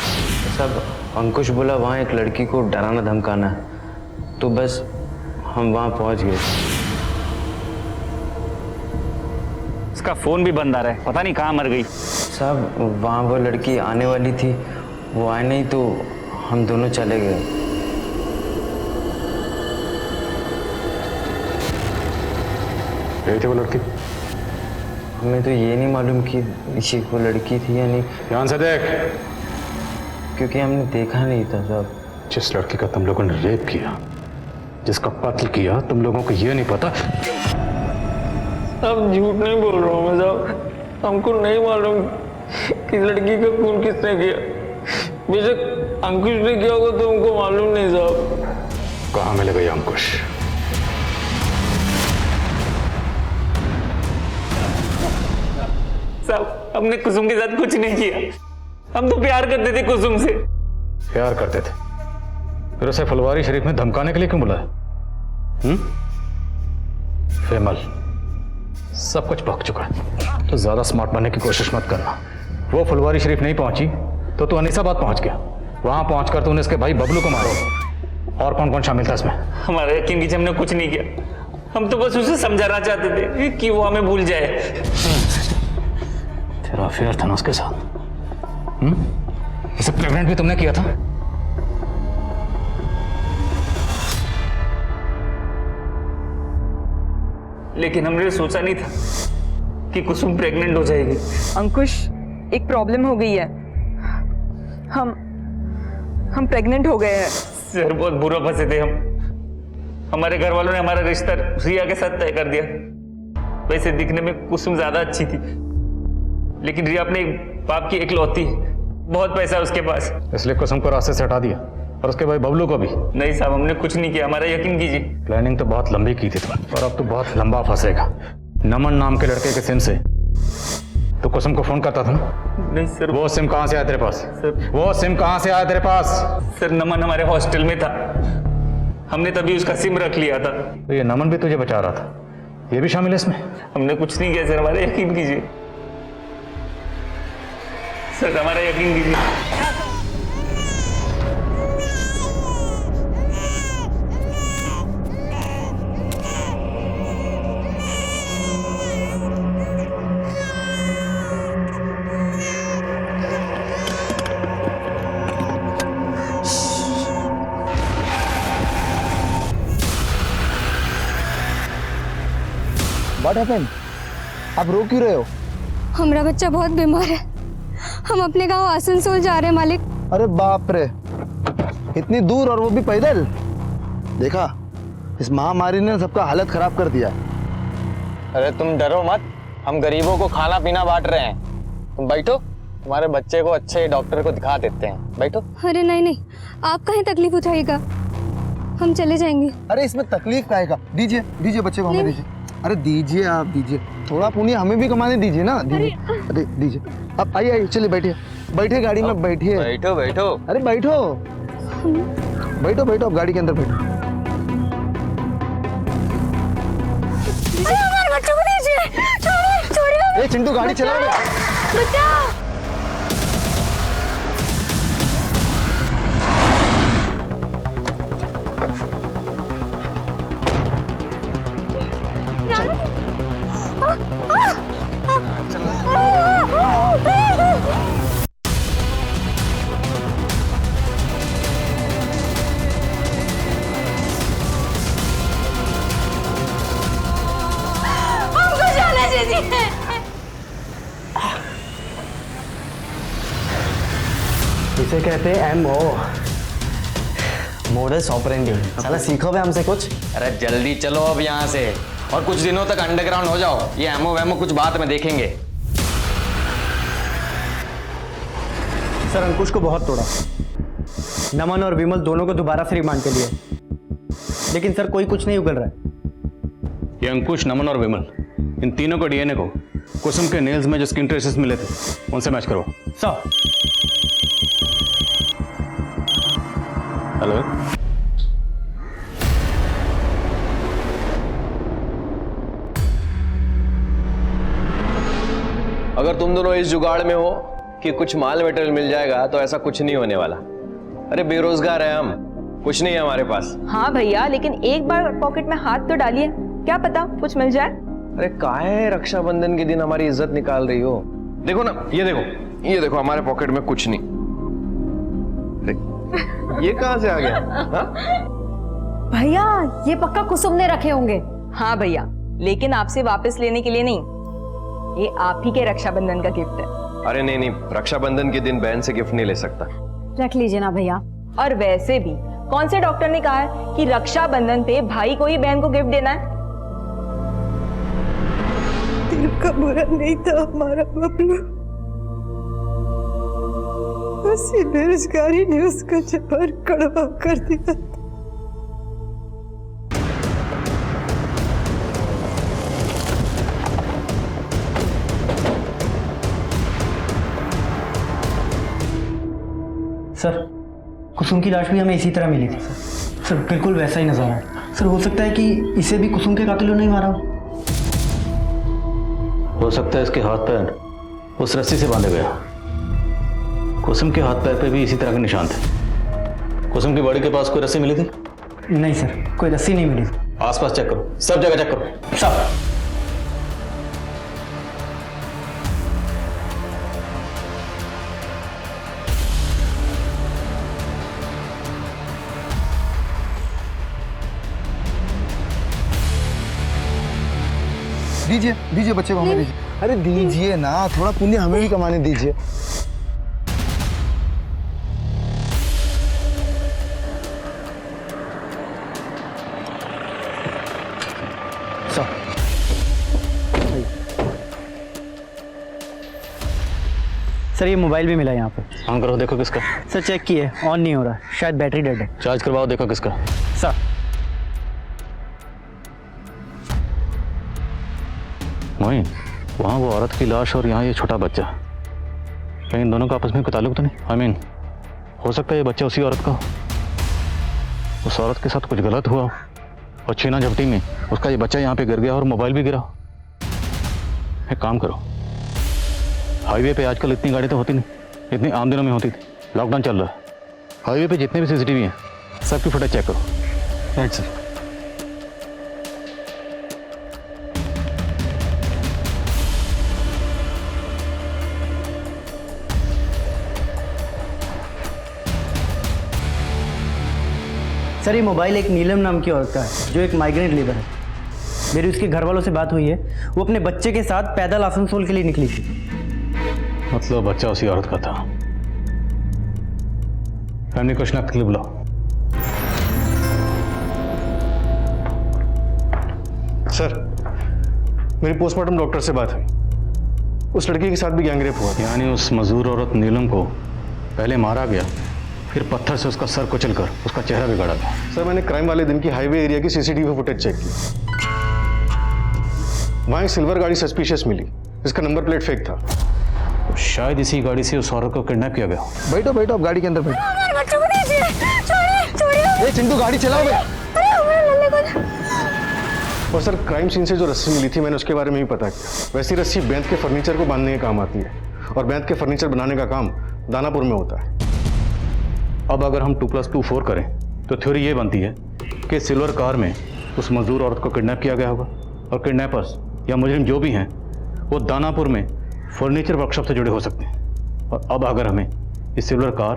[SPEAKER 16] साहब, अंकुश बोला वहाँ एक लड़की को डराना धमकाना है, तो बस हम वहाँ पहुँच गए।
[SPEAKER 17] उसका फोन भी बंद आ रहा है, पता नहीं कहाँ मर गई।
[SPEAKER 16] साहब, वहाँ वो लड़की आने वाली थी, वो आए नहीं तो हम दोनों चले गए।
[SPEAKER 12] गई थी वो लड़की?
[SPEAKER 16] हमें तो ये नहीं मालूम कि इसी वो लड़की थी या नहीं।
[SPEAKER 12] ध्यान से देख।
[SPEAKER 16] क्योंकि हमने देखा नहीं था साहब।
[SPEAKER 12] जिस लड़की का तुम लोगों ने रेप किया, जिसका कत्ल किया, तुम लोगों को ये नहीं पता?
[SPEAKER 14] अब झूठ नहीं बोल रहा हूँ मैं साहब, हमको नहीं मालूम कि लड़की का खून किसने किया। बेशक अंकुश ने किया होगा तो हमको मालूम नहीं साहब।
[SPEAKER 12] कहाँ मिलेगा ये अंकुश?
[SPEAKER 17] साहब, हमने कुसुम के साथ कुछ नहीं किया। हम तो प्यार करते थे कुसुम से।
[SPEAKER 12] प्यार करते थे? फिर उसे फुलवारी शरीफ में धमकाने के लिए क्यों बुलाया? विमल, सब कुछ भग चुका है, तो ज्यादा स्मार्ट बनने की कोशिश मत करना। वो फुलवारी शरीफ नहीं पहुंची तो तू अनीसाबाद पहुंच गया। वहां पहुंचकर तूने इसके भाई बबलू को मारो। और कौन कौन शामिल था इसमें?
[SPEAKER 17] हमारा यकीन कीजिए, हमने कुछ नहीं किया। हम तो बस उसे समझाना चाहते थे कि वो हमें भूल जाए।
[SPEAKER 12] तेरा अफेयर था ना उसके साथ? इसे प्रेग्नेंट भी तुमने किया था?
[SPEAKER 17] लेकिन हमने सोचा नहीं था कि कुसुम प्रेग्नेंट हो जाएगी।
[SPEAKER 4] अंकुश, एक प्रॉब्लम हो गई है। हम प्रेग्नेंट हो गए हैं।
[SPEAKER 17] सर बहुत बुरा फंसे थे हम। हमारे घर वालों ने हमारा रिश्ता रिया के साथ तय कर दिया। वैसे दिखने में कुसुम ज्यादा अच्छी थी, लेकिन रिया अपने बाप की इकलौती, बहुत पैसा है उसके पास,
[SPEAKER 12] इसलिए कुसुम को रास्ते से हटा दिया और उसके भाई बबलू को भी।
[SPEAKER 17] नहीं साहब, हमने कुछ नहीं किया, हमारा यकीन कीजिए।
[SPEAKER 12] प्लानिंग तो बहुत लंबी की थी तुमने, और अब तो बहुत लंबा फंसेगा। नमन नाम के लड़के के सिम से तो कुसुम को फोन करता था ना?
[SPEAKER 17] नहीं सर।
[SPEAKER 12] वो सिम कहां से आया तेरे पास?
[SPEAKER 17] सर
[SPEAKER 12] वो सिम कहां से आया तेरे पास?
[SPEAKER 17] सर नमन हमारे हॉस्टल में था, हमने तभी उसका सिम रख लिया था।
[SPEAKER 12] तो ये नमन भी तुझे बचा रहा था, ये भी शामिल है इसमें?
[SPEAKER 17] हमने कुछ नहीं किया सर, हमारा यकीन कीजिए सर, हमारा यकीन कीजिए।
[SPEAKER 11] What happened? आप रो क्यों रहे हो?
[SPEAKER 8] हमारा बच्चा बहुत बीमार है, हम अपने गांव आसनसोल जा रहे हैं मालिक।
[SPEAKER 11] अरे बाप रे, इतनी दूर और वो भी पैदल। देखा, इस महामारी ने सबका हालत खराब कर दिया।
[SPEAKER 1] अरे तुम डरो मत, हम गरीबों को खाना पीना बांट रहे हैं। तुम बैठो, तुम्हारे बच्चे को अच्छे डॉक्टर को दिखा देते हैं। बैठो।
[SPEAKER 8] अरे नहीं, आप कहीं तकलीफ उठाइएगा, हम चले जाएंगे।
[SPEAKER 11] अरे इसमें तकलीफ काहे का? दीजिए बच्चे को हमें दीजिए। अरे दीजिए, आप दीजिए, थोड़ा पुण्य हमें भी कमाने दीजिए ना। दीजिए, अरे दीजिए। अब आइए, चलिए बैठिए गाड़ी में, बैठिए।
[SPEAKER 1] बैठो।
[SPEAKER 11] अरे बैठो, अब गाड़ी के अंदर बैठो।
[SPEAKER 8] हमारे बच्चों को दीजिए, छोड़िए।
[SPEAKER 11] ए चिंटू, गाड़ी चला।
[SPEAKER 8] बचाओ।
[SPEAKER 11] इसे कहते हैं MO, मोडस ऑपरेंडी। साला सीखो बे हमसे कुछ।
[SPEAKER 1] अरे जल्दी चलो अब यहाँ से, और कुछ दिनों तक अंडरग्राउंड हो जाओ। ये एमओ वेमो कुछ बाद में देखेंगे।
[SPEAKER 11] सर अंकुश को बहुत तोड़ा, नमन और विमल दोनों को दोबारा से रिमांड के लिए, लेकिन सर कोई कुछ नहीं उगल रहा है।
[SPEAKER 12] ये अंकुश, नमन और विमल, इन तीनों को डीएनए को कुसुम के नेल्स में जो स्किन ट्रेसेस मिले थे उनसे मैच करो।
[SPEAKER 11] सर।
[SPEAKER 12] हेलो,
[SPEAKER 3] अगर तुम दोनों इस जुगाड़ में हो कि कुछ माल मटेरियल मिल जाएगा तो ऐसा कुछ नहीं होने वाला। अरे बेरोजगार है हम, कुछ नहीं है हमारे पास।
[SPEAKER 4] हाँ भैया, लेकिन एक बार पॉकेट में हाथ तो डालिए, क्या पता कुछ मिल जाए।
[SPEAKER 3] अरे काहे रक्षाबंधन के दिन हमारी इज्जत निकाल रही हो? देखो ना, ये देखो हमारे पॉकेट में कुछ नहीं। ये कहां से आ गया?
[SPEAKER 8] भैया ये पक्का कुसुम ने रखे होंगे।
[SPEAKER 4] हाँ भैया, लेकिन आपसे वापस लेने के लिए नहीं, ये आप ही के रक्षाबंधन का गिफ्ट है।
[SPEAKER 3] अरे नहीं, रक्षाबंधन के दिन बहन से गिफ्ट नहीं ले सकता।
[SPEAKER 8] रख लीजिए ना भैया।
[SPEAKER 4] और वैसे भी कौन से डॉक्टर ने कहा है कि रक्षाबंधन पे भाई को ही बहन को गिफ्ट देना है?
[SPEAKER 7] दिल का बुरा नहीं था हमारा बबलू, उसी बेरोजगारी ने उसका जबर कड़वा कर दिया।
[SPEAKER 11] सर कुसुम की लाश भी हमें इसी तरह मिली थी सर बिल्कुल वैसा ही नजारा है। सर हो सकता है कि इसे भी कुसुम के कातिलों ने ही मारा
[SPEAKER 12] हो सकता है इसके हाथ पैर उस रस्सी से बांधे गया। कुसुम के हाथ पैर पे भी इसी तरह के निशान थे। कुसुम की बॉडी के पास कोई रस्सी मिली थी?
[SPEAKER 11] नहीं सर, कोई रस्सी नहीं मिली।
[SPEAKER 12] आसपास चेक करो, सब जगह चेक करो।
[SPEAKER 11] सब।
[SPEAKER 2] दीजिए बच्चे को हमें दीजिए। अरे दीजिए ना, थोड़ा पुण्य हमें भी कमाने दीजिए।
[SPEAKER 11] सर ये मोबाइल भी मिला यहाँ पे।
[SPEAKER 12] ऑन करो, देखो किसका।
[SPEAKER 11] सर चेक किए, ऑन नहीं हो रहा, शायद बैटरी डेड है।
[SPEAKER 12] चार्ज करवाओ, देखो किसका।
[SPEAKER 11] सर
[SPEAKER 12] मोइन, वहाँ वो औरत की लाश और यहाँ ये छोटा बच्चा, कहीं इन दोनों का आपस में कोई ताल्लुक तो नहीं? आई मीन, हो सकता है ये बच्चा उसी औरत का हो, उस औरत के साथ कुछ गलत हुआ हो और छीना झपटी में उसका ये बच्चा यहाँ पे गिर गया और मोबाइल भी गिरा। एक काम करो, हाईवे पे आजकल इतनी गाड़ी तो होती नहीं, इतनी आम दिनों में होती थी, लॉकडाउन चल रहा है, हाईवे पे जितने भी सीसीटीवी हैं सबकी फुटेज चेक करो।
[SPEAKER 13] Right sir.
[SPEAKER 11] सर ये मोबाइल एक नीलम नाम की औरत का है जो एक माइग्रेंट लेबर है। मेरी उसके घर वालों से बात हुई है, वो अपने बच्चे के साथ पैदल आसनसोल के लिए निकली थी।
[SPEAKER 12] मतलब बच्चा उसी औरत का था। फैमिली को शनाख्त के लिए बुलाओ।
[SPEAKER 13] सर मेरी पोस्टमार्टम डॉक्टर से बात हुई, उस लड़की के साथ भी गैंगरेप हुआ।
[SPEAKER 12] यानी उस मजदूर औरत नीलम को पहले मारा गया, फिर पत्थर से उसका सर कुचलकर उसका चेहरा बिगाड़ा गया।
[SPEAKER 13] सर मैंने क्राइम वाले दिन की हाईवे एरिया की सीसीटीवी फुटेज चेक की, वहां एक सिल्वर गाड़ी सस्पिशियस मिली जिसका नंबर प्लेट फेक था।
[SPEAKER 12] तो शायद इसी गाड़ी से उस औरत को किडनैप किया गया।
[SPEAKER 2] बैठो बैठो, आप गाड़ी के अंदर बैठो।
[SPEAKER 8] बच्चों को दीजिए,
[SPEAKER 2] चिंटू गाड़ी चलाओ बे।
[SPEAKER 13] और सर क्राइम सीन से जो रस्सी मिली थी मैंने उसके बारे में भी पता किया। वैसी रस्सी बैंत के फर्नीचर को बांधने के काम आती है और बैंत के फर्नीचर बनाने का काम दानापुर में होता है।
[SPEAKER 12] अब अगर हम 2+2 4 करें तो थ्योरी ये बनती है कि सिल्वर कार में उस मजदूर औरत को किडनैप किया गया होगा और किडनैपर्स या मुजरिम जो भी हैं वो दानापुर में फर्नीचर वर्कशॉप से जुड़े हो सकते हैं। और अब अगर हमें इस सिल्वर कार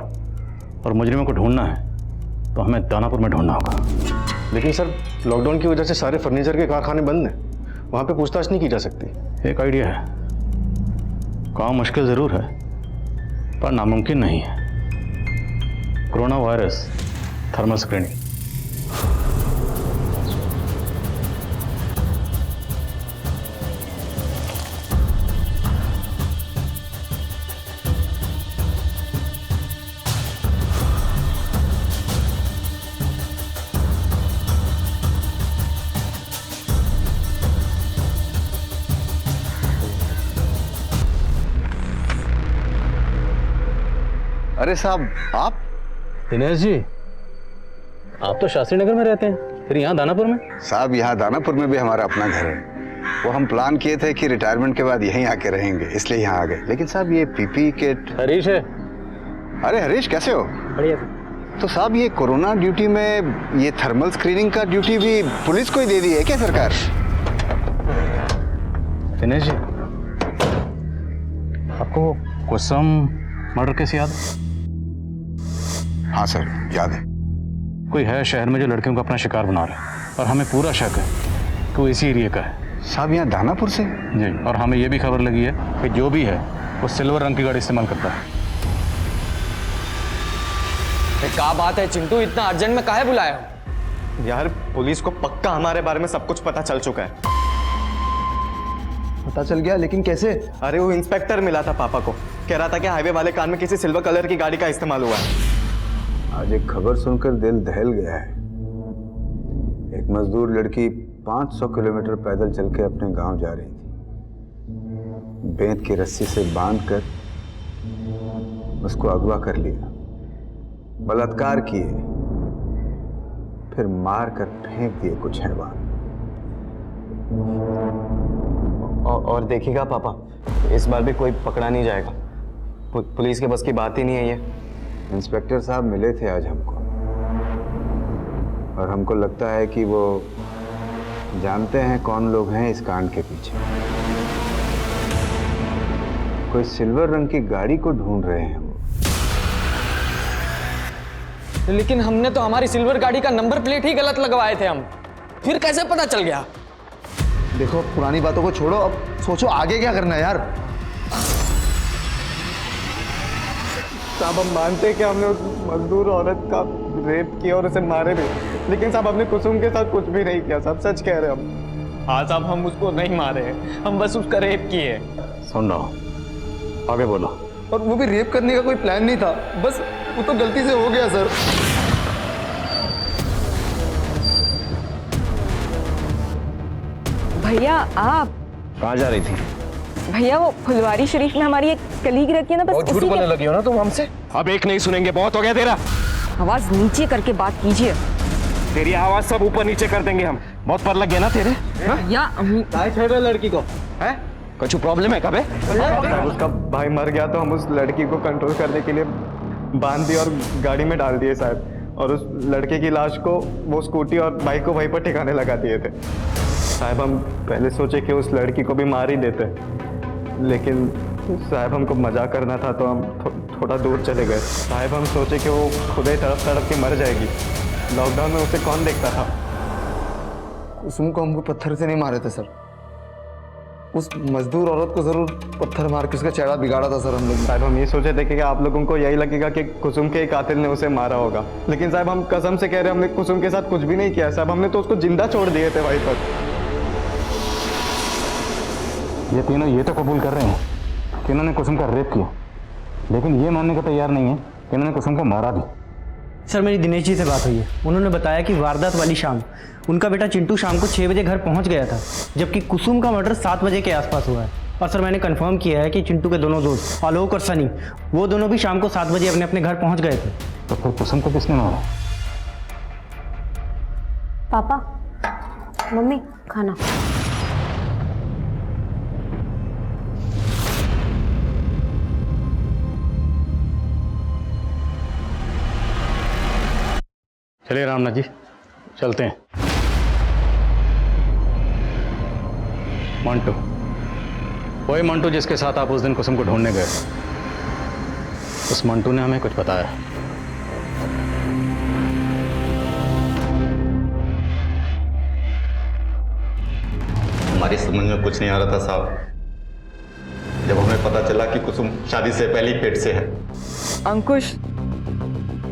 [SPEAKER 12] और मुजरिमों को ढूंढना है तो हमें दानापुर में ढूंढना होगा।
[SPEAKER 13] लेकिन सर लॉकडाउन की वजह से सारे फर्नीचर के कारखाने बंद हैं, वहाँ पे पूछताछ नहीं की जा सकती।
[SPEAKER 12] एक आइडिया है, काम मुश्किल ज़रूर है पर नामुमकिन नहीं है। Corona virus thermal screening.
[SPEAKER 2] अरे साहब आप?
[SPEAKER 12] दिनेश जी, आप तो शास्त्री नगर में रहते हैं, फिर यहाँ दानापुर में?
[SPEAKER 2] साहब यहाँ दानापुर में भी हमारा अपना घर है। वो हम प्लान किए थे कि रिटायरमेंट के बाद यहीं आके रहेंगे, इसलिए यहाँ आ गए। लेकिन साहब ये पीपी किट।
[SPEAKER 12] हरीश है।
[SPEAKER 2] अरे हरीश कैसे हो?
[SPEAKER 11] बढ़िया।
[SPEAKER 2] तो साहब ये कोरोना ड्यूटी में ये थर्मल स्क्रीनिंग का ड्यूटी भी पुलिस को ही दे दी है क्या सरकार?
[SPEAKER 12] दिनेश जी, आपको कुसुम मर्डर केस याद है?
[SPEAKER 2] हाँ सर याद है।
[SPEAKER 12] कोई है शहर में जो लड़कियों को अपना शिकार बना रहा है और हमें पूरा शक है कि वो इसी एरिया का है।
[SPEAKER 2] साहब यहाँ दानापुर से?
[SPEAKER 12] जी, और हमें ये भी खबर लगी है कि जो भी है वो सिल्वर रंग की गाड़ी इस्तेमाल करता है।
[SPEAKER 1] क्या बात है चिंटू, इतना अर्जेंट में काहे बुलाया?
[SPEAKER 18] यार पुलिस को पक्का हमारे बारे में सब कुछ पता चल चुका है।
[SPEAKER 2] पता चल गया? लेकिन कैसे?
[SPEAKER 18] अरे वो इंस्पेक्टर मिला था पापा को, कह रहा था कि हाईवे वाले कान में किसी सिल्वर कलर की गाड़ी का इस्तेमाल हुआ है।
[SPEAKER 2] आज एक खबर सुनकर दिल दहल गया है। एक मजदूर लड़की 500 किलोमीटर पैदल चल के अपने गांव जा रही थी। बेंत की रस्सी से बांधकर उसको अगवा कर लिया, बलात्कार किए, फिर मार कर फेंक दिए कुछ हैवान।
[SPEAKER 18] और देखिएगा पापा, इस बार भी कोई पकड़ा नहीं जाएगा। पुलिस के बस की बात ही नहीं है ये।
[SPEAKER 2] इंस्पेक्टर साहब मिले थे आज हमको और हमको लगता है कि वो जानते हैं कौन लोग हैं इस कांड के पीछे। कोई सिल्वर रंग की गाड़ी को ढूंढ रहे हैं वो।
[SPEAKER 1] लेकिन हमने तो हमारी सिल्वर गाड़ी का नंबर प्लेट ही गलत लगवाए थे हम, फिर कैसे पता चल गया?
[SPEAKER 18] देखो पुरानी बातों को छोड़ो, अब सोचो आगे क्या करना है यार।
[SPEAKER 15] साहब हम मानते हैं कि हमने उस मजदूर औरत का रेप किया और उसे मारे भी, लेकिन साहब हमने कुसुम के साथ कुछ भी नहीं किया साहब, सच कह रहे हैं हम। हाँ साहब हम उसको नहीं मारे हैं, हम बस उसका रेप किए।
[SPEAKER 12] सुन रहा, आगे बोलो।
[SPEAKER 18] और वो भी रेप करने का कोई प्लान नहीं था, बस वो तो गलती से हो गया सर।
[SPEAKER 4] भैया आप
[SPEAKER 3] कहाँ जा रही थी?
[SPEAKER 4] भैया वो फुलवारी शरीफ में हमारी एक कलीग रहती है ना, बस
[SPEAKER 3] बहुत झूठ
[SPEAKER 4] उसी
[SPEAKER 3] बोलने
[SPEAKER 4] के-
[SPEAKER 3] लगी हो ना तुम हमसे। अब एक नहीं सुनेंगे, बहुत हो गया तेरा।
[SPEAKER 4] आवाज नीचे करके बात कीजिए।
[SPEAKER 3] तेरी आवाज सब ऊपर नीचे कर देंगे हम। बहुत पर लग गया ना तेरे।
[SPEAKER 4] भैया
[SPEAKER 15] छोड़ लड़की को
[SPEAKER 3] है कुछ प्रॉब्लम है कबे?
[SPEAKER 15] उसका भाई मर गया तो हम उस लड़की को कंट्रोल करने के लिए बांध दिए और गाड़ी में डाल दिए साहब, और उस लड़के की लाश को वो स्कूटी और बाइक को वहीं पर ठिकाने लगा दिए थे साहब। हम पहले सोचे कि उस लड़की को भी मार ही देते, लेकिन साहब हमको मजाक करना था तो हम थोड़ा दूर चले गए साहब। हम सोचे कि वो खुद ही तड़प तड़प के मर जाएगी, लॉकडाउन में उसे कौन देखता था।
[SPEAKER 18] कुसुम को हमको पत्थर से नहीं मारे थे सर, उस मजदूर औरत को जरूर पत्थर मार के उसका चेहरा बिगाड़ा था सर हम लोग।
[SPEAKER 15] साहब हम ये सोचे थे कि आप लोगों को यही लगेगा कि कुसुम के कातिल ने उसे मारा होगा, लेकिन साहब हम कसम से कह रहे हैं हमने कुसुम के साथ कुछ भी नहीं किया साहब, हमने तो उसको जिंदा छोड़ दिए थे वहीं पर।
[SPEAKER 12] ये तीनों ये तो कबूल कर रहे हैं कि इन्होंने कुसुम का रेप किया, लेकिन ये मानने को तैयार नहीं है कि इन्होंने कुसुम को मारा भी।
[SPEAKER 11] सर मेरी दिनेश जी से बात हुई है, उन्होंने बताया कि वारदात वाली शाम उनका बेटा चिंटू शाम को 6 बजे घर पहुंच गया था, जबकि कुसुम का मर्डर 7 बजे के आसपास हुआ है। और सर मैंने कंफर्म किया है कि चिंटू के दोनों दोस्त आलोक और सनी, वो दोनों भी शाम को 7 बजे अपने अपने घर पहुंच गए थे।
[SPEAKER 12] तो फिर कुसुम को किसने मारा?
[SPEAKER 8] पापा मम्मी खाना।
[SPEAKER 12] चलिए रामनाथ जी चलते हैं। मंटू, वही मंटू जिसके साथ आप उस दिन कुसुम को ढूंढने गए, उस मंटू ने हमें कुछ बताया।
[SPEAKER 19] हमारी समझ में कुछ नहीं आ रहा था साहब, जब हमें पता चला कि कुसुम शादी से पहले ही पेट से है।
[SPEAKER 4] अंकुश,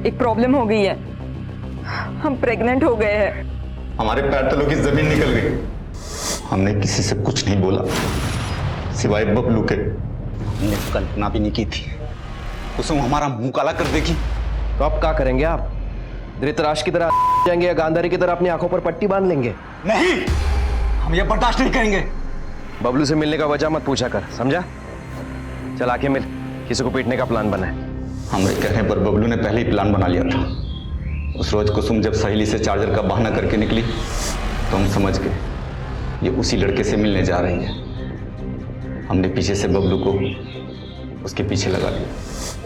[SPEAKER 4] एक प्रॉब्लम हो गई है, हम प्रेग्नेंट हो गए हैं।
[SPEAKER 19] हमारे पैर तलों की जमीन निकल गई। हमने किसी से कुछ नहीं बोला सिवाय बबलू के। हमने कल्पना भी नहीं की थी कुसुम हमारा मुंह काला कर देगी।
[SPEAKER 3] तो अब क्या करेंगे आप? धृतराष्ट्र की तरह जाएंगे या गांधारी की तरह अपनी आंखों पर पट्टी बांध लेंगे?
[SPEAKER 9] नहीं, हम ये बर्दाश्त नहीं करेंगे।
[SPEAKER 3] बबलू से मिलने का वजह मत पूछा कर, समझा? चल आके मिल, किसी को पीटने का प्लान बना है।
[SPEAKER 19] हमारे कहने पर बबलू ने पहले ही प्लान बना लिया था। उस रोज कुसुम जब सहेली से चार्जर का बहाना करके निकली तो हम समझ गए ये उसी लड़के से मिलने जा रही है। हमने पीछे से बबलू को उसके पीछे लगा लिया,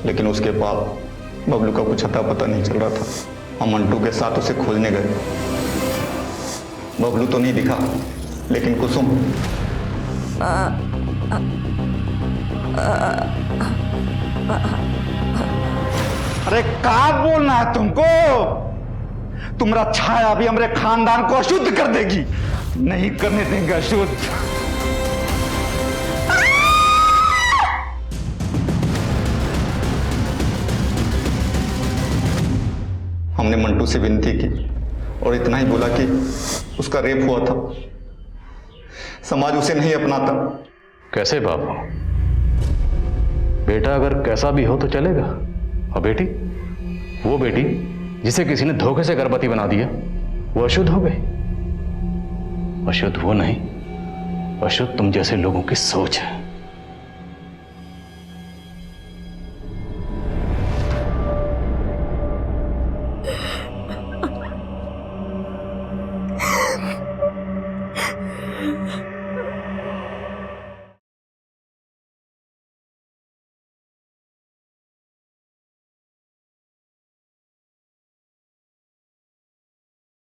[SPEAKER 19] लेकिन उसके बाद बबलू का कुछ अता पता नहीं चल रहा था। हम मंटू के साथ उसे खोजने गए। बबलू तो नहीं दिखा, लेकिन कुसुम
[SPEAKER 9] अरे क्या बोलना है तुमको? तुम्हारा छाया भी हमारे खानदान को अशुद्ध कर देगी। नहीं करने देंगे अशुद्ध।
[SPEAKER 19] हमने मंटू से विनती की और इतना ही बोला कि उसका रेप हुआ था, समाज उसे नहीं अपनाता।
[SPEAKER 12] कैसे बाबू? बेटा अगर कैसा भी हो तो चलेगा, और बेटी, वो बेटी जिसे किसी ने धोखे से गर्भवती बना दिया, वो अशुद्ध हो गई। अशुद्ध वो नहीं, अशुद्ध तुम जैसे लोगों की सोच है।